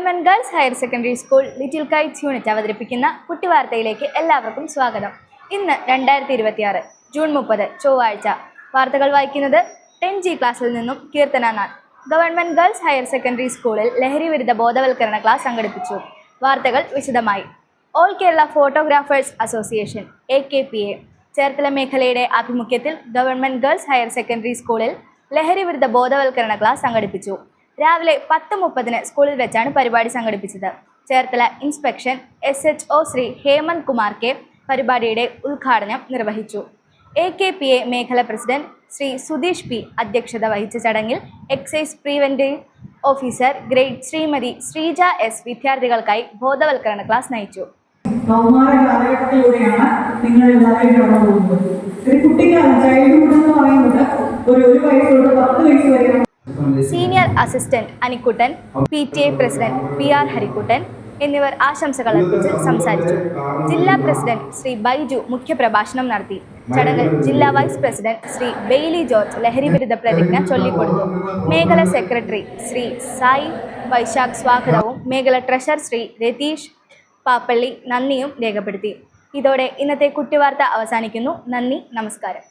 Government girls higher secondary school little Kites unit അവതരിപ്പിക്കുന്ന കുട്ടിവാർത്തയിലേക്ക് എല്ലാവർക്കും സ്വാഗതം. ഇന്ന് 2026 ജൂൺ 30 ചൊവ്വാഴ്ച. വാർത്തകൾ വായിക്കുന്നത് 10G ക്ലാസ്സിൽ നിന്നും കീർത്തനാനാഥ്. ഗവൺമെന്റ് ഗേൾസ് ഹയർ സെക്കൻഡറി സ്കൂളിൽ ലഹരി വിരുദ്ധ ബോധവൽക്കരണ ക്ലാസ് സംഘടിപ്പിച്ചു. വാർത്തകൾ വിശദമായി. All Kerala photographers association AKPA Cherthala മേഖലയുടെ ആഭിമുഖ്യത്തിൽ ഗവൺമെന്റ് ഗേൾസ് ഹയർ സെക്കൻഡറി സ്കൂളിൽ ലഹരി വിരുദ്ധ ബോധവൽക്കരണ ക്ലാസ് സംഘടിപ്പിച്ചു. രാവിലെ 10:30 സ്കൂളിൽ വെച്ചാണ് പരിപാടി സംഘടിപ്പിച്ചത്. Cherthala inspection SHO Shri Hemanth Kumar K പരിപാടിയുടെ ഉദ്ഘാടനം നിർവഹിച്ചു. AKPA മേഖല പ്രസിഡന്റ് ശ്രീ സുധീഷ് P അധ്യക്ഷത വഹിച്ച ചടങ്ങിൽ excise preventive officer grade Shrimati Sreeja S വിദ്യാർത്ഥികൾക്കായി ബോധവൽക്കരണ ക്ലാസ് നയിച്ചു. Senior assistant Anikuttan, PTA president PR Harikuttan എന്നിവർ ആശംസകൾ അർപ്പിച്ച് സംസാരിച്ചു. ജില്ലാ പ്രസിഡന്റ് ശ്രീ ബൈജു മുഖ്യപ്രഭാഷണം നടത്തി. ചടങ്ങിൽ ജില്ലാ വൈസ് പ്രസിഡന്റ് ശ്രീ ബെയ്ലി ജോർജ് ലഹരി വിരുദ്ധ പ്രതിജ്ഞ ചൊല്ലിക്കൊടുത്തു. മേഖല സെക്രട്ടറി ശ്രീ സായി വൈശാഖ് സ്വാഗതവും മേഖല ട്രഷറർ ശ്രീ രതീഷ് പാപ്പള്ളി നന്ദിയും രേഖപ്പെടുത്തി. ഇതോടെ ഇന്നത്തെ കുട്ടിവാർത്ത അവസാനിക്കുന്നു. നന്ദി, നമസ്കാരം.